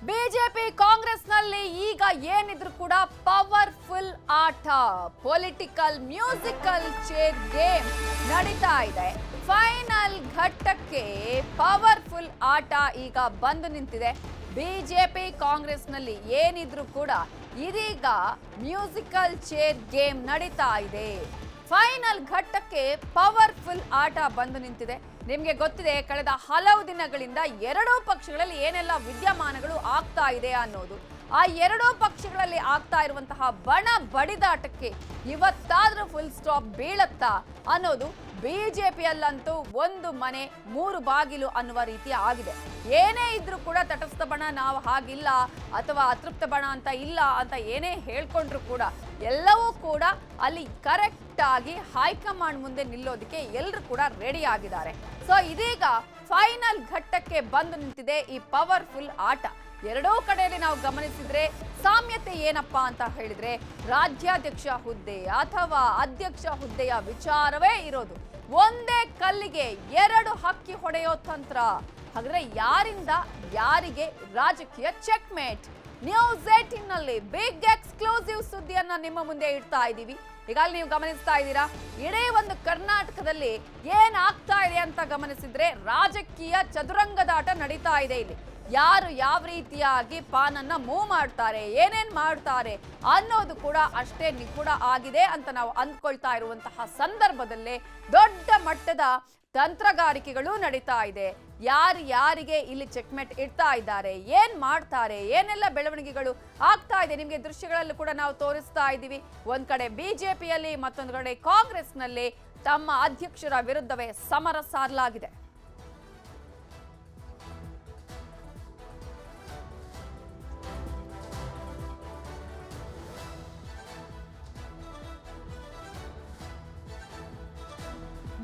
BJP ಕಾಂಗ್ರೆಸ್ನಲ್ಲಿ ಈಗ ಏನಿದ್ರು ಕೂಡ ಪವರ್ಫುಲ್ ಆಟ, ಪೊಲಿಟಿಕಲ್ ಮ್ಯೂಸಿಕಲ್ ಚೇರ್ ಗೇಮ್ ನಡೀತಾ ಇದೆ. ಫೈನಲ್ ಘಟ್ಟಕ್ಕೆ ಪವರ್ಫುಲ್ ಆಟ ಈಗ ಬಂದು ನಿಂತಿದೆ. ಬಿಜೆಪಿ ಕಾಂಗ್ರೆಸ್ನಲ್ಲಿ ಏನಿದ್ರು ಕೂಡ ಇದೀಗ ಮ್ಯೂಸಿಕಲ್ ಚೇರ್ ಗೇಮ್ ನಡೀತಾ ಇದೆ. ಫೈನಲ್ ಘಟ್ಟಕ್ಕೆ ಪವರ್ಫುಲ್ ಆಟ ಬಂದು ನಿಂತಿದೆ. ನಿಮಗೆ ಗೊತ್ತಿದೆ, ಕಳೆದ ಹಲವು ದಿನಗಳಿಂದ ಎರಡೂ ಪಕ್ಷಗಳಲ್ಲಿ ಏನೆಲ್ಲ ವಿದ್ಯಮಾನಗಳು ಆಗ್ತಾ ಇದೆ ಅನ್ನೋದು. ಆ ಎರಡೂ ಪಕ್ಷಗಳಲ್ಲಿ ಆಗ್ತಾ ಇರುವಂತಹ ಬಣ ಬಡಿದಾಟಕ್ಕೆ ಇವತ್ತಾದ್ರೂ ಫುಲ್ ಸ್ಟಾಪ್ ಬೀಳತ್ತಾ ಅನ್ನೋದು ಬಿಜೆಪಿಯಲ್ಲಂತೂ ಒಂದು ಮನೆ ಮೂರು ಬಾಗಿಲು ಅನ್ನುವ ರೀತಿ ಆಗಿದೆ. ಏನೇ ಇದ್ರೂ ಕೂಡ ತಟಸ್ಥ ಬಣ ನಾವು ಹಾಗಿಲ್ಲ ಅಥವಾ ಅತೃಪ್ತ ಬಣ ಅಂತ ಇಲ್ಲ ಅಂತ ಏನೇ ಹೇಳ್ಕೊಂಡ್ರು ಕೂಡ ಎಲ್ಲವೂ ಕೂಡ ಅಲ್ಲಿ ಕರೆಕ್ಟ್ ಆಗಿ ಹೈಕಮಾಂಡ್ ಮುಂದೆ ನಿಲ್ಲೋದಕ್ಕೆ ಎಲ್ಲರೂ ಕೂಡ ರೆಡಿ ಆಗಿದ್ದಾರೆ. ಸೊ ಇದೀಗ ಫೈನಲ್ ಘಟ್ಟಕ್ಕೆ ಬಂದು ನಿಂತಿದೆ ಈ ಪವರ್ಫುಲ್ ಆಟ. ಎರಡೂ ಕಡೆಯಲ್ಲಿ ನಾವು ಗಮನಿಸಿದ್ರೆ ಸಾಮ್ಯತೆ ಏನಪ್ಪಾ ಅಂತ ಹೇಳಿದ್ರೆ ರಾಜ್ಯಾಧ್ಯಕ್ಷ ಹುದ್ದೆ ಅಥವಾ ಅಧ್ಯಕ್ಷ ಹುದ್ದೆಯ ವಿಚಾರವೇ ಇರೋದು. ಒಂದೇ ಕಲ್ಲಿಗೆ ಎರಡು ಹಕ್ಕಿ ಹೊಡೆಯೋ ತಂತ್ರ. ಹಾಗಾದ್ರೆ ಯಾರಿಂದ ಯಾರಿಗೆ ರಾಜಕೀಯ ಚೆಕ್ ಮೇಟ್? ನ್ಯೂಸ್ 18 ನಲ್ಲಿ ಬಿಗ್ ಎಕ್ಸ್ಕ್ಲೂಸಿವ್ ಸುದ್ದಿಯನ್ನ ನಿಮ್ಮ ಮುಂದೆ ಇಡ್ತಾ ಇದ್ದೀವಿ. ಈಗಾಗಲೇ ನೀವು ಗಮನಿಸ್ತಾ ಇದ್ದೀರಾ, ಇಡೀ ಒಂದು ಕರ್ನಾಟಕದಲ್ಲಿ ಏನಾಗ್ತಾ ಇದೆ ಅಂತ ಗಮನಿಸಿದ್ರೆ ರಾಜಕೀಯ ಚದುರಂಗದಾಟ ನಡೀತಾ ಇದೆ. ಇಲ್ಲಿ ಯಾರು ಯಾವ ರೀತಿಯಾಗಿ ಪಾನನ್ನ ಮೂವ್ ಮಾಡ್ತಾರೆ, ಏನೇನ್ ಮಾಡ್ತಾರೆ ಅನ್ನೋದು ಕೂಡ ಅಷ್ಟೇ ನಿಗೂಢ ಆಗಿದೆ ಅಂತ ನಾವು ಅಂದ್ಕೊಳ್ತಾ ಇರುವಂತಹ ಸಂದರ್ಭದಲ್ಲೇ ದೊಡ್ಡ ಮಟ್ಟದ ತಂತ್ರಗಾರಿಕೆಗಳು ನಡೀತಾ ಇದೆ. ಯಾರಿಗೆ ಇಲ್ಲಿ ಚೆಕ್ಮೇಟ್ ಇಡ್ತಾ ಇದ್ದಾರೆ, ಏನ್ ಮಾಡ್ತಾರೆ, ಏನೆಲ್ಲ ಬೆಳವಣಿಗೆಗಳು ಆಗ್ತಾ ಇದೆ ನಿಮ್ಗೆ ದೃಶ್ಯಗಳಲ್ಲೂ ಕೂಡ ನಾವು ತೋರಿಸ್ತಾ ಇದ್ದೀವಿ. ಒಂದ್ ಕಡೆ ಬಿಜೆಪಿಯಲ್ಲಿ, ಮತ್ತೊಂದು ಕಡೆ ಕಾಂಗ್ರೆಸ್ನಲ್ಲಿ ತಮ್ಮ ಅಧ್ಯಕ್ಷರ ವಿರುದ್ಧವೇ ಸಮರ ಸಾರಲಾಗಿದೆ.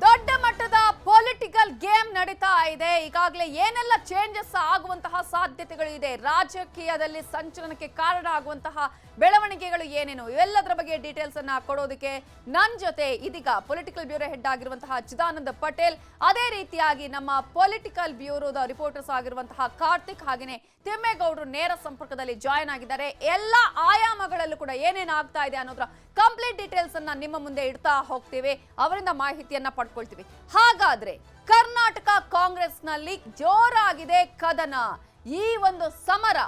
ದೊಡ್ಡ ಮಟ್ಟದ ಪೊಲಿಟಿಕಲ್ ಗೇಮ್ ನಡೀತಾ ಇದೆ. ಈಗಾಗಲೇ ಏನೆಲ್ಲ ಚೇಂಜಸ್ ಆಗುವಂತಹ ಸಾಧ್ಯತೆಗಳು ಇದೆ, ರಾಜಕೀಯದಲ್ಲಿ ಸಂಚಲನಕ್ಕೆ ಕಾರಣ ಆಗುವಂತಹ ಬೆಳವಣಿಗೆಗಳು ಏನೇನು, ಇವೆಲ್ಲದರ ಬಗ್ಗೆ ಡೀಟೇಲ್ಸ್ ಅನ್ನ ಕೊಡೋದಕ್ಕೆ ನನ್ನ ಜೊತೆ ಇದೀಗ ಪೊಲಿಟಿಕಲ್ ಬ್ಯೂರೋ ಹೆಡ್ ಆಗಿರುವಂತಹ ಚಿದಾನಂದ ಪಟೇಲ್, ಅದೇ ರೀತಿಯಾಗಿ ನಮ್ಮ ಪೊಲಿಟಿಕಲ್ ಬ್ಯೂರೋದ ರಿಪೋರ್ಟರ್ಸ್ ಆಗಿರುವಂತಹ ಕಾರ್ತಿಕ್ ಹಾಗೇನೆ ತಿಮ್ಮೇಗೌಡರು ನೇರ ಸಂಪರ್ಕದಲ್ಲಿ ಜಾಯಿನ್ ಆಗಿದ್ದಾರೆ. ಎಲ್ಲ ಆಯಾಮಗಳಲ್ಲೂ ಕೂಡ ಏನೇನು ಆಗ್ತಾ ಇದೆ ಅನ್ನೋದ್ರ ಕಂಪ್ಲೀಟ್ ಡೀಟೇಲ್ಸ್ ಅನ್ನ ನಿಮ್ಮ ಮುಂದೆ ಇಡ್ತಾ ಹೋಗ್ತೀವಿ, ಅವರಿಂದ ಮಾಹಿತಿಯನ್ನ ಪಡ್ಕೊಳ್ತೀವಿ. ಹಾಗಾದ್ರೆ ಕರ್ನಾಟಕ ಕಾಂಗ್ರೆಸ್ನಲ್ಲಿ ಜೋರಾಗಿದೆ ಕದನ. ಈ ಒಂದು ಸಮರ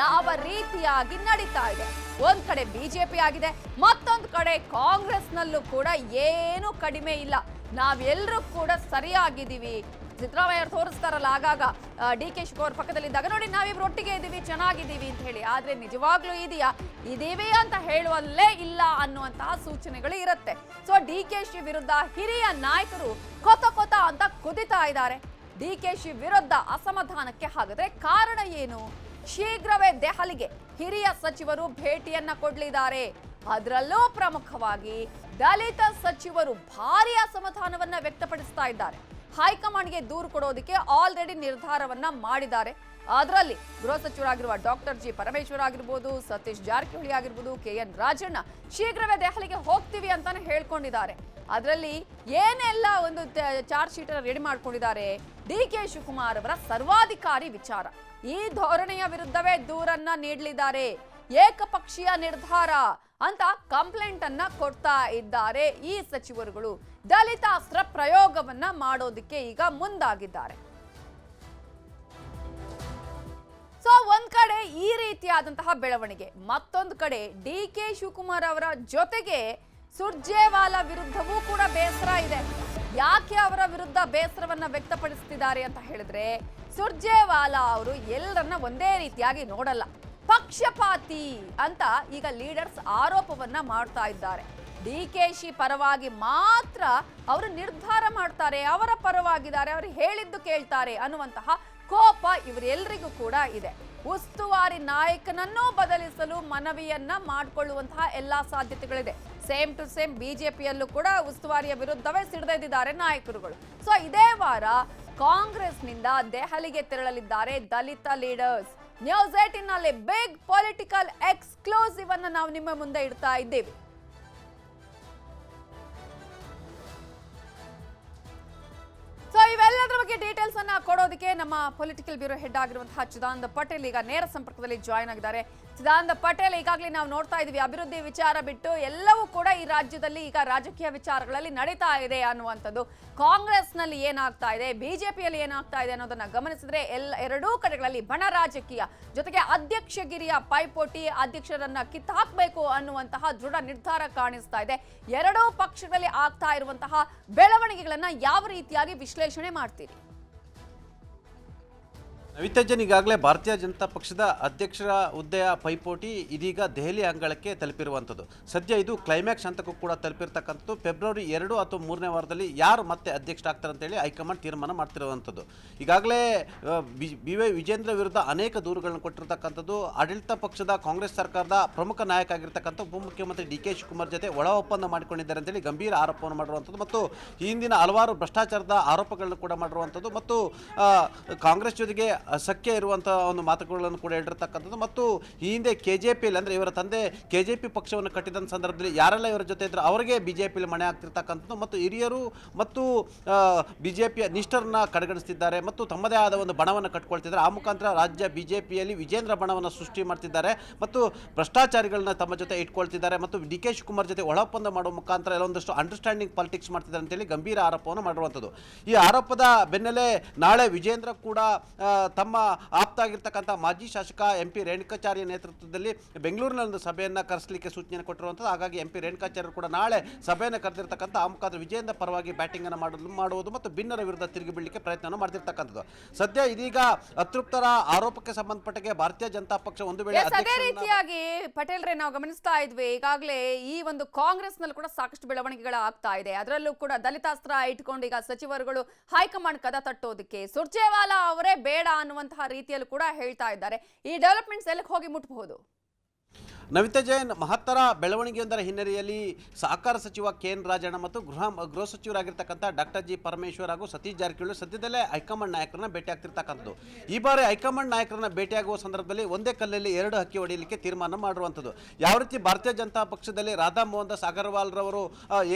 ಯಾವ ರೀತಿಯಾಗಿ ನಡೀತಾ ಇದೆ? ಒಂದ್ ಕಡೆ ಬಿಜೆಪಿ ಆಗಿದೆ, ಮತ್ತೊಂದು ಕಡೆ ಕಾಂಗ್ರೆಸ್ನಲ್ಲೂ ಕೂಡ ಏನು ಕಡಿಮೆ ಇಲ್ಲ. ನಾವೆಲ್ಲರೂ ಕೂಡ ಸರಿಯಾಗಿದ್ದೀವಿ. ಸಿದ್ದರಾಮಯ್ಯ ತೋರಿಸ್ತಾರಲ್ಲ ಆಗಾಗ ಡಿ.ಕೆ. ಶಿವಕುಮಾರ್ ಪಕ್ಕದಲ್ಲಿದ್ದಾಗ, ನೋಡಿ ನಾವಿಬ್ರು ಒಟ್ಟಿಗೆ ಇದ್ದೀವಿ, ಚೆನ್ನಾಗಿದ್ದೀವಿ ಅಂತ ಹೇಳಿ. ಆದ್ರೆ ನಿಜವಾಗ್ಲೂ ಇದೀವಿ ಅಂತ ಹೇಳುವಲ್ಲೇ ಇಲ್ಲ ಅನ್ನುವಂತಹ ಸೂಚನೆಗಳು ಇರುತ್ತೆ. ಸೊ ಡಿ.ಕೆ.ಶಿ ವಿರುದ್ಧ ಹಿರಿಯ ನಾಯಕರು ಕೊತ ಅಂತ ಕುದಿತಾ ಇದ್ದಾರೆ. ಡಿ.ಕೆ.ಶಿ ವಿರುದ್ಧ ಅಸಮಾಧಾನಕ್ಕೆ ಹಾಗಾದ್ರೆ ಕಾರಣ ಏನು? ಶೀಘ್ರವೇ ದೆಹಲಿಗೆ ಹಿರಿಯ ಸಚಿವರು ಭೇಟಿಯನ್ನ ಕೊಡಲಿದ್ದಾರೆ. ಅದರಲ್ಲೂ ಪ್ರಮುಖವಾಗಿ ದಲಿತ ಸಚಿವರು ಭಾರಿ ಅಸಮಾಧಾನವನ್ನ ವ್ಯಕ್ತಪಡಿಸ್ತಾ ಇದ್ದಾರೆ. ಹೈಕಮಾಂಡ್ಗೆ ದೂರು ಕೊಡೋದಕ್ಕೆ ಆಲ್ರೆಡಿ ನಿರ್ಧಾರವನ್ನ ಮಾಡಿದ್ದಾರೆ. ಅದರಲ್ಲಿ ಗೃಹ ಸಚಿವರಾಗಿರುವ ಡಾಕ್ಟರ್ ಜಿ ಪರಮೇಶ್ವರ್ ಆಗಿರ್ಬೋದು, ಸತೀಶ್ ಜಾರಕಿಹೊಳಿ ಆಗಿರ್ಬೋದು, ಕೆ.ಎನ್. ರಾಜಣ್ಣ ಶೀಘ್ರವೇ ದೆಹಲಿಗೆ ಹೋಗ್ತೀವಿ ಅಂತಾನೆ ಹೇಳ್ಕೊಂಡಿದ್ದಾರೆ. ಅದರಲ್ಲಿ ಏನೆಲ್ಲ ಒಂದು ಚಾರ್ಜ್ ಶೀಟ್ ರೆಡಿ ಮಾಡ್ಕೊಂಡಿದ್ದಾರೆ? ಡಿ.ಕೆ. ಶಿವಕುಮಾರ್ ಅವರ ಸರ್ವಾಧಿಕಾರಿ ವಿಚಾರ, ಈ ಧೋರಣೆಯ ವಿರುದ್ಧವೇ ದೂರನ್ನ ನೀಡಲಿದ್ದಾರೆ. ಏಕಪಕ್ಷೀಯ ನಿರ್ಧಾರ ಅಂತ ಕಂಪ್ಲೇಂಟ್ ಅನ್ನ ಕೊಡ್ತಾ ಇದ್ದಾರೆ ಈ ಸಚಿವರುಗಳು. ದಲಿತಾಸ್ತ್ರ ಪ್ರಯೋಗವನ್ನ ಮಾಡೋದಕ್ಕೆ ಈಗ ಮುಂದಾಗಿದ್ದಾರೆ. ಸೊ ಒಂದ್ ಕಡೆ ಈ ರೀತಿಯಾದಂತಹ ಬೆಳವಣಿಗೆ, ಮತ್ತೊಂದು ಕಡೆ ಡಿ.ಕೆ. ಶಿವಕುಮಾರ್ ಅವರ ಜೊತೆಗೆ ಸುರ್ಜೇವಾಲಾ ವಿರುದ್ಧವೂ ಕೂಡ ಬೇಸರ ಇದೆ. ಯಾಕೆ ಅವರ ವಿರುದ್ಧ ಬೇಸರವನ್ನ ವ್ಯಕ್ತಪಡಿಸ್ತಿದ್ದಾರೆ ಅಂತ ಹೇಳಿದ್ರೆ, ಸುರ್ಜೇವಾಲಾ ಅವರು ಎಲ್ಲರನ್ನ ಒಂದೇ ರೀತಿಯಾಗಿ ನೋಡಲ್ಲ, ಪಕ್ಷಪಾತಿ ಅಂತ ಈಗ ಲೀಡರ್ಸ್ ಆರೋಪವನ್ನ ಮಾಡ್ತಾ ಇದ್ದಾರೆ. ಡಿ.ಕೆ.ಶಿ ಪರವಾಗಿ ಮಾತ್ರ ಅವರು ನಿರ್ಧಾರ ಮಾಡ್ತಾರೆ, ಅವರ ಪರವಾಗಿದ್ದಾರೆ, ಅವರು ಹೇಳಿದ್ದು ಕೇಳ್ತಾರೆ ಅನ್ನುವಂತಹ ಕೋಪ ಇವರೆಲ್ಲರಿಗೂ ಕೂಡ ಇದೆ. ಉಸ್ತುವಾರಿ ನಾಯಕನನ್ನು ಬದಲಿಸಲು ಮನವಿಯನ್ನ ಮಾಡಿಕೊಳ್ಳುವಂತಹ ಎಲ್ಲಾ ಸಾಧ್ಯತೆಗಳಿದೆ. ಸೇಮ್ ಟು ಸೇಮ್ ಬಿಜೆಪಿಯಲ್ಲೂ ಕೂಡ ಉಸ್ತುವಾರಿಯ ವಿರುದ್ಧವೇ ಸಿಡಿದೆದ್ದಿದ್ದಾರೆ ನಾಯಕರುಗಳು. ಸೊ ಇದೇ ವಾರ ಕಾಂಗ್ರೆಸ್ನಿಂದ ದೆಹಲಿಗೆ ತೆರಳಲಿದ್ದಾರೆ ದಲಿತ ಲೀಡರ್ಸ್. ನ್ಯೂಸ್ 18 ನಲ್ಲಿ ಬಿಗ್ ಪೊಲಿಟಿಕಲ್ ಎಕ್ಸ್ಕ್ಲೂಸಿವ್ ಅನ್ನು ನಾವು ನಿಮ್ಮ ಮುಂದೆ ಇಡ್ತಾ ಇದ್ದೇವೆ. ಸೊ ಇವೆಲ್ಲ ಇದೆಲ್ಲದರ ಬಗ್ಗೆ ಡೀಟೇಲ್ಸ್ ಅನ್ನ ಕೊಡೋದಕ್ಕೆ ನಮ್ಮ ಪೊಲಿಟಿಕಲ್ ಬ್ಯೂರೋ ಹೆಡ್ ಆಗಿರುವಂತಹ ಚಿದಾನಂದ ಪಟೇಲ್ ಈಗ ನೇರ ಸಂಪರ್ಕದಲ್ಲಿ ಜಾಯ್ನ್ ಆಗಿದ್ದಾರೆ. ಚಿದಾನಂದ ಪಟೇಲ್, ಈಗಾಗಲೇ ನಾವು ನೋಡ್ತಾ ಇದೀವಿ ಅಭಿವೃದ್ಧಿ ವಿಚಾರ ಬಿಟ್ಟು ಎಲ್ಲವೂ ಕೂಡ ಈ ರಾಜ್ಯದಲ್ಲಿ ಈಗ ರಾಜಕೀಯ ವಿಚಾರಗಳಲ್ಲಿ ನಡೀತಾ ಇದೆ ಅನ್ನುವಂಥದ್ದು. ಕಾಂಗ್ರೆಸ್ನಲ್ಲಿ ಏನಾಗ್ತಾ ಇದೆ, ಬಿಜೆಪಿಯಲ್ಲಿ ಏನಾಗ್ತಾ ಇದೆ ಅನ್ನೋದನ್ನ ಗಮನಿಸಿದ್ರೆ ಎರಡೂ ಕಡೆಗಳಲ್ಲಿ ಬಣ ರಾಜಕೀಯ ಜೊತೆಗೆ ಅಧ್ಯಕ್ಷಗಿರಿಯ ಪೈಪೋಟಿ, ಅಧ್ಯಕ್ಷರನ್ನ ಕಿತ್ತಾಕ್ಬೇಕು ಅನ್ನುವಂತಹ ದೃಢ ನಿರ್ಧಾರ ಕಾಣಿಸ್ತಾ ಇದೆ. ಎರಡೂ ಪಕ್ಷದಲ್ಲಿ ಆಗ್ತಾ ಇರುವಂತಹ ಬೆಳವಣಿಗೆಗಳನ್ನ ಯಾವ ರೀತಿಯಾಗಿ ವಿಶ್ಲೇಷಣೆ ಮಾಡ್ತೀರಿ? ನವಿತಾಜನ್, ಈಗಾಗಲೇ ಭಾರತೀಯ ಜನತಾ ಪಕ್ಷದ ಅಧ್ಯಕ್ಷರ ಹುದ್ದೆಯ ಪೈಪೋಟಿ ಇದೀಗ ದೆಹಲಿ ಅಂಗಳಕ್ಕೆ ತಲುಪಿರುವಂಥದ್ದು. ಸದ್ಯ ಇದು ಕ್ಲೈಮ್ಯಾಕ್ಸ್ ಹಂತಕ್ಕೂ ಕೂಡ ತಲುಪಿರ್ತಕ್ಕಂಥದ್ದು. ಫೆಬ್ರವರಿ 2 ಅಥವಾ 3ನೇ ವಾರದಲ್ಲಿ ಯಾರು ಮತ್ತೆ ಅಧ್ಯಕ್ಷರಾಗ್ತಾರೆ ಅಂತೇಳಿ ಹೈಕಮಾಂಡ್ ತೀರ್ಮಾನ ಮಾಡ್ತಿರುವಂಥದ್ದು. ಈಗಾಗಲೇ BY ವಿಜೇಂದ್ರ ವಿರುದ್ಧ ಅನೇಕ ದೂರುಗಳನ್ನು ಕೊಟ್ಟಿರ್ತಕ್ಕಂಥದ್ದು. ಆಡಳಿತ ಪಕ್ಷದ ಕಾಂಗ್ರೆಸ್ ಸರ್ಕಾರದ ಪ್ರಮುಖ ನಾಯಕ ಆಗಿರ್ತಕ್ಕಂಥ ಉಪಮುಖ್ಯಮಂತ್ರಿ DK ಶಿವಕುಮಾರ್ ಜೊತೆ ಒಳ ಒಪ್ಪಂದ ಮಾಡಿಕೊಂಡಿದ್ದಾರೆ ಅಂತೇಳಿ ಗಂಭೀರ ಆರೋಪವನ್ನು ಮಾಡಿರುವಂಥದ್ದು ಮತ್ತು ಈ ಹಿಂದಿನ ಹಲವಾರು ಭ್ರಷ್ಟಾಚಾರದ ಆರೋಪಗಳನ್ನು ಕೂಡ ಮಾಡಿರುವಂಥದ್ದು ಮತ್ತು ಕಾಂಗ್ರೆಸ್ ಜೊತೆಗೆ ಸಖ್ಯ ಇರುವಂತಹ ಒಂದು ಮಾತುಗಳನ್ನು ಕೂಡ ಹೇಳಿರ್ತಕ್ಕಂಥದ್ದು ಮತ್ತು ಈ ಹಿಂದೆ KJPಯಲ್ಲಿ ಅಂದರೆ ಇವರ ತಂದೆ KJP ಪಕ್ಷವನ್ನು ಕಟ್ಟಿದಂಥ ಸಂದರ್ಭದಲ್ಲಿ ಯಾರೆಲ್ಲ ಇವರ ಜೊತೆ ಇದ್ದರು ಅವರಿಗೆ BJPಯಲ್ಲಿ ಮಣೆ ಆಗ್ತಿರ್ತಕ್ಕಂಥದ್ದು ಮತ್ತು ಹಿರಿಯರು ಮತ್ತು BJPಯ ನಿಷ್ಠರನ್ನ ಕಡೆಗಣಿಸ್ತಿದ್ದಾರೆ ಮತ್ತು ತಮ್ಮದೇ ಆದ ಒಂದು ಬಣವನ್ನು ಕಟ್ಕೊಳ್ತಿದ್ದಾರೆ. ಆ ಮುಖಾಂತರ ರಾಜ್ಯ BJPಯಲ್ಲಿ ವಿಜೇಂದ್ರ ಬಣವನ್ನು ಸೃಷ್ಟಿ ಮಾಡ್ತಿದ್ದಾರೆ ಮತ್ತು ಭ್ರಷ್ಟಾಚಾರಿಗಳನ್ನ ತಮ್ಮ ಜೊತೆ ಇಟ್ಕೊಳ್ತಿದ್ದಾರೆ ಮತ್ತು DK ಶಿವಕುಮಾರ್ ಜೊತೆ ಒಳ ಒಪ್ಪಂದ ಮಾಡುವ ಮುಖಾಂತರ ಎಲ್ಲೊಂದಷ್ಟು ಅಂಡರ್ಸ್ಟ್ಯಾಂಡಿಂಗ್ ಪಾಲಿಟಿಕ್ಸ್ ಮಾಡ್ತಿದ್ದಾರೆ ಅಂತೇಳಿ ಗಂಭೀರ ಆರೋಪವನ್ನು ಮಾಡಿರುವಂಥದ್ದು. ಈ ಆರೋಪದ ಬೆನ್ನಲ್ಲೇ ನಾಳೆ ವಿಜೇಂದ್ರ ಕೂಡ ತಮ್ಮ ಆಪ್ತ ಆಗಿರ್ತಕ್ಕಂಥ ಮಾಜಿ ಶಾಸಕ MP ರೇಣುಕಾಚಾರ್ಯ ನೇತೃತ್ವದಲ್ಲಿ ಬೆಂಗಳೂರಿನಲ್ಲಿ ಸಭೆಯನ್ನು ಕರೆಸಲಿಕ್ಕೆ ಸೂಚನೆ ಕೊಟ್ಟಿರುವಂಥದ್ದು. ಹಾಗಾಗಿ MP ರೇಣುಕಾಚಾರ್ಯರು ಕೂಡ ನಾಳೆ ಸಭೆಯನ್ನು ಕರೆದಿರ್ತಕ್ಕಂಥ ಆ ಮುಖಾಂತರ ವಿಜೇಂದ್ರ ಪರವಾಗಿ ಬ್ಯಾಟಿಂಗ್ ಅನ್ನು ಮಾಡುವುದು ಮತ್ತು ಭಿನ್ನರ ವಿರುದ್ಧ ತಿರುಗಿ ಬೀಳಲಿಕ್ಕೆ ಪ್ರಯತ್ನವನ್ನು ಮಾಡ್ತಿರ್ತಕ್ಕಂಥದ್ದು. ಸದ್ಯ ಇದೀಗ ಅತೃಪ್ತರ ಆರೋಪಕ್ಕೆ ಸಂಬಂಧಪಟ್ಟಗೆ ಭಾರತೀಯ ಜನತಾ ಪಕ್ಷ ಒಂದು ವೇಳೆ ಅದೇ ರೀತಿಯಾಗಿ ಪಟೇಲ್ರೆ ನಾವು ಗಮನಿಸ್ತಾ ಇದ್ವಿ, ಈಗಾಗಲೇ ಈ ಒಂದು ಕಾಂಗ್ರೆಸ್ ನಲ್ಲಿ ಕೂಡ ಸಾಕಷ್ಟು ಬೆಳವಣಿಗೆಗಳು ಆಗ್ತಾ ಇದೆ. ಅದರಲ್ಲೂ ಕೂಡ ದಲಿತಾಸ್ತ್ರ ಇಟ್ಕೊಂಡು ಈಗ ಸಚಿವರುಗಳು ಹೈಕಮಾಂಡ್ ಕದ ತಟ್ಟೋದಕ್ಕೆ ಸುರ್ಜೇವಾಲಾ ಅವರೇ ಬೇಡ ಅನ್ನುವಂತಹ ರೀತಿಯಲ್ಲೂ ಕೂಡ ಹೇಳ್ತಾ ಇದ್ದಾರೆ. ಈ ಡೆವಲಪ್ಮೆಂಟ್ಸ್ ಎಲ್ಲಕ್ಕೆ ಹೋಗಿ ಮುಟ್ಟಬಹುದು? ನವಿತಾ ಜೈನ್, ಮಹತ್ತರ ಬೆಳವಣಿಗೆಯೊಂದರ ಹಿನ್ನೆಲೆಯಲ್ಲಿ ಸಹಕಾರ ಸಚಿವ KN ರಾಜಣ್ಣ ಮತ್ತು ಗೃಹ ಸಚಿವರಾಗಿರ್ತಕ್ಕಂಥ ಡಾಕ್ಟರ್ G ಪರಮೇಶ್ವರ್ ಹಾಗೂ ಸತೀಶ್ ಜಾರಕಿಹೊಳಿ ಸದ್ಯದಲ್ಲೇ ಹೈಕಮಾಂಡ್ ನಾಯಕರನ್ನ ಭೇಟಿಯಾಗ್ತಿರ್ತಕ್ಕಂಥದ್ದು. ಈ ಬಾರಿ ಹೈಕಮಾಂಡ್ ನಾಯಕರನ್ನ ಭೇಟಿಯಾಗುವ ಸಂದರ್ಭದಲ್ಲಿ ಒಂದೇ ಕಲ್ಲಲ್ಲಿ 2 ಹಕ್ಕಿ ಹೊಡೆಯಲಿಕ್ಕೆ ತೀರ್ಮಾನ ಮಾಡಿರುವಂಥದ್ದು. ಯಾವ ರೀತಿ ಭಾರತೀಯ ಜನತಾ ಪಕ್ಷದಲ್ಲಿ ರಾಧಾ ಮೋಹನ್ ದಾಸ್ ಅಗರ್ವಾಲ್ ರವರು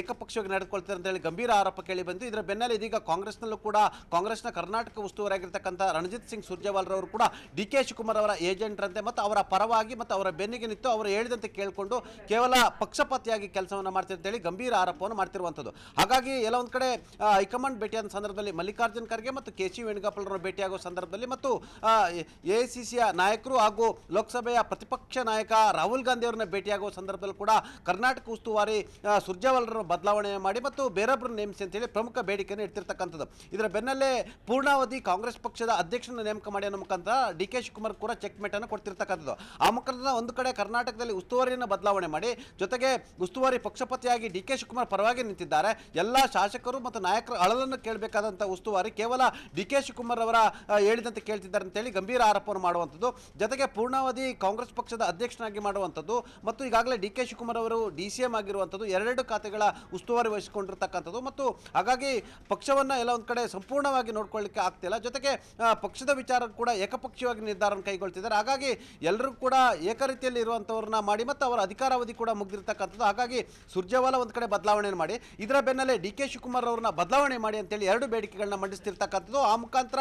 ಏಕಪಕ್ಷವಾಗಿ ನಡೆದುಕೊಳ್ತಾರೆ ಅಂತ ಹೇಳಿ ಗಂಭೀರ ಆರೋಪ ಕೇಳಿ ಬಂತು. ಇದರ ಬೆನ್ನಲ್ಲೇ ಇದೀಗ ಕಾಂಗ್ರೆಸ್ನಲ್ಲೂ ಕೂಡ ಕಾಂಗ್ರೆಸ್ನ ಕರ್ನಾಟಕ ಉಸ್ತುವಾರಿಯಾಗಿರ್ತಕ್ಕಂಥ ರಣಜಿತ್ ಸಿಂಗ್ ಸುರ್ಜೇವಾಲ್ ರವರು ಕೂಡ DK ಶಿವಕುಮಾರ್ ಅವರ ಏಜೆಂಟ್ರಂತೆ ಮತ್ತು ಅವರ ಪರವಾಗಿ ಮತ್ತು ಅವರ ಬೆನ್ನಿಗೆ ನಿಂತು ಅವರು ಹೇಳಿದಂತೆ ಕೇಳಿಕೊಂಡು ಕೇವಲ ಪಕ್ಷಪಾತಿಯಾಗಿ ಕೆಲಸವನ್ನು ಮಾಡ್ತಿರ್ತೇಳಿ ಗಂಭೀರ ಆರೋಪವನ್ನು ಮಾಡ್ತಿರುವಂಥದ್ದು. ಹಾಗಾಗಿ ಎಲ್ಲ ಒಂದು ಕಡೆ ಹೈಕಮಾಂಡ್ ಭೇಟಿಯಾದ ಸಂದರ್ಭದಲ್ಲಿ ಮಲ್ಲಿಕಾರ್ಜುನ್ ಖರ್ಗೆ ಮತ್ತು KC ವೇಣುಗೋಪಾಲ್ ಅವರು ಭೇಟಿಯಾಗುವ ಸಂದರ್ಭದಲ್ಲಿ ಮತ್ತು AICCಯ ನಾಯಕರು ಹಾಗೂ ಲೋಕಸಭೆಯ ಪ್ರತಿಪಕ್ಷ ನಾಯಕ ರಾಹುಲ್ ಗಾಂಧಿ ಅವರನ್ನ ಭೇಟಿಯಾಗುವ ಸಂದರ್ಭದಲ್ಲಿ ಕೂಡ ಕರ್ನಾಟಕ ಉಸ್ತುವಾರಿ ಸುರ್ಜೇವಾಲರನ್ನು ಬದಲಾವಣೆ ಮಾಡಿ ಮತ್ತು ಬೇರೊಬ್ಬರನ್ನು ನೇಮಿಸಿ ಅಂತೇಳಿ ಪ್ರಮುಖ ಬೇಡಿಕೆಯನ್ನು ಇಡ್ತಿರ್ತಕ್ಕಂಥದ್ದು. ಇದರ ಬೆನ್ನಲ್ಲೇ ಪೂರ್ಣಾವಧಿ ಕಾಂಗ್ರೆಸ್ ಪಕ್ಷದ ಅಧ್ಯಕ್ಷರನ್ನು ನೇಮಕ ಮಾಡಿ ಅನ್ನೋ ಮುಖಾಂತರ DK ಶಿವಕುಮಾರ್ ಕೂಡ ಚೆಕ್ ಮೇಟ್ ಅನ್ನು ಕೊಡ್ತಿರ್ತಕ್ಕಂಥದ್ದು. ಆ ಮುಖಾಂತರ ಒಂದು ಕಡೆ ಕರ್ನಾಟಕದಲ್ಲಿ ಉಸ್ತುವಾರಿಯನ್ನು ಬದಲಾವಣೆ ಮಾಡಿ ಜೊತೆಗೆ ಉಸ್ತುವಾರಿ ಪಕ್ಷಪತಿಯಾಗಿ DK ಶಿವಕುಮಾರ್ ಪರವಾಗಿ ನಿಂತಿದ್ದಾರೆ. ಎಲ್ಲ ಶಾಸಕರು ಮತ್ತು ನಾಯಕರ ಅಳಲನ್ನು ಕೇಳಬೇಕಾದಂಥ ಉಸ್ತುವಾರಿ ಕೇವಲ DK ಶಿವಕುಮಾರ್ ಅವರ ಹೇಳಿದಂತೆ ಕೇಳ್ತಿದ್ದಾರೆ ಅಂತೇಳಿ ಗಂಭೀರ ಆರೋಪವನ್ನು ಮಾಡುವಂಥದ್ದು. ಜೊತೆಗೆ ಪೂರ್ಣಾವಧಿ ಕಾಂಗ್ರೆಸ್ ಪಕ್ಷದ ಅಧ್ಯಕ್ಷನಾಗಿ ಮಾಡುವಂಥದ್ದು ಮತ್ತು ಈಗಾಗಲೇ DK ಶಿವಕುಮಾರ್ ಅವರು DCM ಆಗಿರುವಂಥದ್ದು, 2 ಖಾತೆಗಳ ಉಸ್ತುವಾರಿ ವಹಿಸಿಕೊಂಡಿರ್ತಕ್ಕಂಥದ್ದು ಮತ್ತು ಹಾಗಾಗಿ ಪಕ್ಷವನ್ನು ಎಲ್ಲ ಒಂದು ಕಡೆ ಸಂಪೂರ್ಣವಾಗಿ ನೋಡ್ಕೊಳ್ಳಿಕ್ಕೆ ಆಗ್ತಿಲ್ಲ. ಜೊತೆಗೆ ಪಕ್ಷದ ವಿಚಾರ ಕೂಡ ಏಕಪಕ್ಷೀಯವಾಗಿ ನಿರ್ಧಾರವನ್ನು ಕೈಗೊಳ್ತಿದ್ದಾರೆ. ಹಾಗಾಗಿ ಎಲ್ಲರೂ ಕೂಡ ಏಕರೀತಿಯಲ್ಲಿ ಇರುವಂಥವ್ರನ್ನ ಮಾಡಿ ಮತ್ತು ಅವರ ಅಧಿಕಾರಾವಧಿ ಕೂಡ ಮುಗಿದಿರ್ತಕ್ಕಂಥದ್ದು. ಹಾಗಾಗಿ ಸುರ್ಜೇವಾಲಾ ಒಂದು ಕಡೆ ಬದಲಾವಣೆ ಮಾಡಿ ಇದರ ಬೆನ್ನಲ್ಲೇ DK ಶಿವಕುಮಾರ್ ಅವರನ್ನ ಬದಲಾವಣೆ ಮಾಡಿ ಅಂತೇಳಿ 2 ಬೇಡಿಕೆಗಳನ್ನ ಮಂಡಿಸ್ತಿರ್ತಕ್ಕಂಥದ್ದು. ಆ ಮುಖಾಂತರ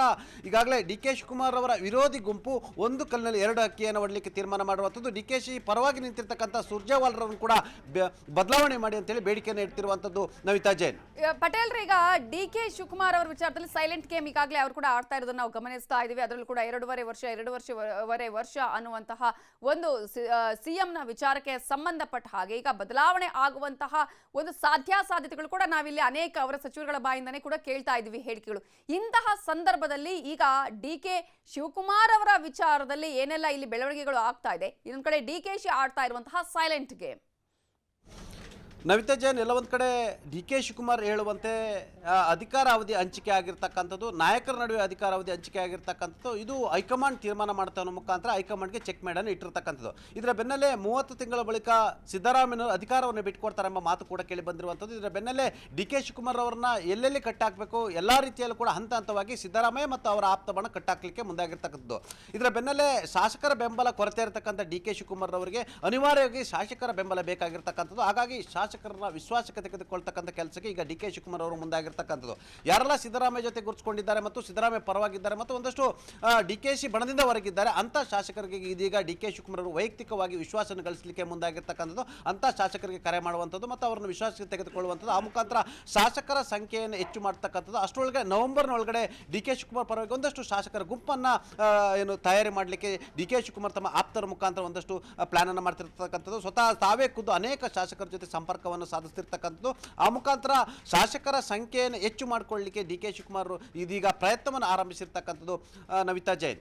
ಈಗಾಗಲೇ DK ಶಿವಕುಮಾರ್ ಅವರ ವಿರೋಧಿ ಗುಂಪು ಒಂದು ಕಲ್ಲಿನಲ್ಲಿ 2 ಹಕ್ಕಿಯನ್ನು ಹೊಡಲಿಕ್ಕೆ ತೀರ್ಮಾನ ಮಾಡುವಂಥದ್ದು. DKಶಿ ಪರವಾಗಿ ನಿಂತಿರ್ತಕ್ಕಂಥ ಸುರ್ಜೇವಾಲರನ್ನು ಕೂಡ ಬದಲಾವಣೆ ಮಾಡಿ ಅಂತೇಳಿ ಬೇಡಿಕೆಯನ್ನು ಇಡ್ತಿರುವಂಥದ್ದು. ನವಿತಾ ಜೈನ್, ಪಟೇಲ್, ಈಗ DK ಶಿವಕುಮಾರ್ ಅವರ ವಿಚಾರದಲ್ಲಿ ಸೈಲೆಂಟ್ ಗೇಮ್ ಈಗಾಗಲೇ ಅವರು ಕೂಡ ಆಡ್ತಾ ಇರೋದನ್ನ ನಾವು ಗಮನಿಸ್ತಾ ಇದೀವಿ. ಅದರಲ್ಲೂ ಕೂಡ 2.5 ವರ್ಷ ಅನ್ನುವಂತಹ ಒಂದು CM ನ ವಿಚಾರಕ್ಕೆ ಸಂಬಂಧಪಟ್ಟ ಹಾಗೆ ಈಗ ಬದಲಾವಣೆ ಆಗುವಂತಹ ಒಂದು ಸಾಧ್ಯತೆಗಳು ಕೂಡ ನಾವಿಲ್ಲಿ ಅನೇಕ ಅವರ ಸಚಿವರುಗಳ ಬಾಯಿಂದನೇ ಕೂಡ ಕೇಳ್ತಾ ಇದ್ವಿ ಹೇಳಿಕೆಗಳು. ಇಂತಹ ಸಂದರ್ಭದಲ್ಲಿ ಈಗ DK ಶಿವಕುಮಾರ್ ಅವರ ವಿಚಾರದಲ್ಲಿ ಏನೆಲ್ಲ ಇಲ್ಲಿ ಬೆಳವಣಿಗೆಗಳು ಆಗ್ತಾ ಇದೆ, ಇನ್ನೊಂದು ಕಡೆ DKಶಿ ಆಡ್ತಾ ಇರುವಂತಹ ಸೈಲೆಂಟ್ ಗೇಮ್. ನವಿತಾ ಜೈನ್, ಎಲ್ಲ ಒಂದು ಕಡೆ DK ಶಿವಕುಮಾರ್ ಹೇಳುವಂತೆ ಅಧಿಕಾರಾವಧಿ ಹಂಚಿಕೆ ಆಗಿರ್ತಕ್ಕಂಥದ್ದು, ನಾಯಕರ ನಡುವೆ ಅಧಿಕಾರಾವಧಿ ಹಂಚಿಕೆ ಆಗಿರ್ತಕ್ಕಂಥದ್ದು ಇದು ಹೈಕಮಾಂಡ್ ತೀರ್ಮಾನ ಮಾಡ್ತಾ ಅನ್ನೋ ಮುಖಾಂತರ ಹೈಕಮಾಂಡ್ಗೆ ಚೆಕ್ ಮೇಡನ್ನು ಇಟ್ಟಿರ್ತಕ್ಕಂಥದ್ದು. ಇದರ ಬೆನ್ನಲ್ಲೇ 30 ತಿಂಗಳ ಬಳಿಕ ಸಿದ್ದರಾಮಯ್ಯನವರು ಅಧಿಕಾರವನ್ನು ಬಿಟ್ಕೊಡ್ತಾರೆ ಎಂಬ ಮಾತು ಕೂಡ ಕೇಳಿ ಬಂದಿರುವಂಥದ್ದು. ಇದರ ಬೆನ್ನಲ್ಲೇ DK ಶಿವಕುಮಾರ್ ಅವರನ್ನ ಎಲ್ಲೆಲ್ಲಿ ಕಟ್ಟಾಕಬೇಕು ಎಲ್ಲ ರೀತಿಯಲ್ಲೂ ಕೂಡ ಹಂತ ಹಂತವಾಗಿ ಸಿದ್ದರಾಮಯ್ಯ ಮತ್ತು ಅವರ ಆಪ್ತ ಬಣ ಕಟ್ಟಾಕಲಿಕ್ಕೆ ಮುಂದಾಗಿರ್ತಕ್ಕಂಥದ್ದು. ಇದರ ಬೆನ್ನಲ್ಲೇ ಶಾಸಕರ ಬೆಂಬಲ ಕೊರತೆ ಇರತಕ್ಕಂಥ DK ಶಿವಕುಮಾರ್ ಅವರಿಗೆ ಅನಿವಾರ್ಯವಾಗಿ ಶಾಸಕರ ಬೆಂಬಲ ಬೇಕಾಗಿರ್ತಕ್ಕಂಥದ್ದು. ಹಾಗಾಗಿ ಶಾಸಕರನ್ನ ವಿಶ್ವಾಸಕ್ಕೆ ತೆಗೆದುಕೊಳ್ತಕ್ಕಂಥ ಕೆಲಸಕ್ಕೆ ಈಗ ಡಿ ಕೆ ಶಿವಕುಮಾರ್ ಅವರು ಮುಂದಾಗಿರ್ತಕ್ಕಂಥದ್ದು. ಯಾರೆಲ್ಲ ಸಿದ್ದರಾಮಯ್ಯ ಜೊತೆ ಗುರುತಿಸಿಕೊಂಡಿದ್ದಾರೆ ಮತ್ತು ಸಿದ್ದರಾಮಯ್ಯ ಪರವಾಗಿದ್ದಾರೆ ಮತ್ತು ಒಂದಷ್ಟು ಡಿ ಕೆ ಶಿ ಬಣದಿಂದ ಹೊರಗಿದ್ದಾರೆ ಅಂತ ಶಾಸಕರಿಗೆ ಇದೀಗ ಡಿ ಕೆ ಶಿವಕುಮಾರ್ ಅವರು ವೈಯಕ್ತಿಕವಾಗಿ ವಿಶ್ವಾಸವನ್ನು ಗಳಿಸಲಿಕ್ಕೆ ಮುಂದಾಗಿರ್ತಕ್ಕಂಥದ್ದು. ಅಂತ ಶಾಸಕರಿಗೆ ಕರೆ ಮಾಡುವಂಥದ್ದು ಮತ್ತು ಅವರನ್ನು ವಿಶ್ವಾಸಕ್ಕೆ ತೆಗೆದುಕೊಳ್ಳುವಂಥದ್ದು, ಆ ಮುಖಾಂತರ ಶಾಸಕರ ಸಂಖ್ಯೆಯನ್ನು ಹೆಚ್ಚು ಮಾಡ್ತಕ್ಕಂಥದ್ದು. ಅಷ್ಟರೊಳಗೆ ನವೆಂಬರ್ನ ಒಳಗಡೆ ಡಿ ಕೆ ಶಿವಕುಮಾರ್ ಪರವಾಗಿ ಒಂದಷ್ಟು ಶಾಸಕರ ಗುಂಪನ್ನು ಏನು ತಯಾರಿ ಮಾಡಲಿಕ್ಕೆ ಡಿ ಕೆ ಶಿವಕುಮಾರ್ ತಮ್ಮ ಆಪ್ತರ ಮುಖಾಂತರ ಒಂದಷ್ಟು ಪ್ಲಾನ್ ಅನ್ನು ಮಾಡ್ತಿರ್ತಕ್ಕಂಥದ್ದು. ಸ್ವತಃ ತಾವೇ ಖುದ್ದು ಅನೇಕ ಶಾಸಕರ ಜೊತೆ ಸಂಪರ್ಕವನ್ನು ಸಾಧಿಸ್ತಿರ್ತಕ್ಕಂಥದ್ದು. ಆ ಮುಖಾಂತರ ಶಾಸಕರ ಸಂಖ್ಯೆಯನ್ನು ಹೆಚ್ಚು ಮಾಡಿಕೊಳ್ಳಲಿಕ್ಕೆ ಡಿ ಕೆ ಶಿವಕುಮಾರ್ ಇದೀಗ ಪ್ರಯತ್ನವನ್ನು ಆರಂಭಿಸಿರ್ತಕ್ಕಂಥದ್ದು. ನವಿತಾ ಜೈನ್.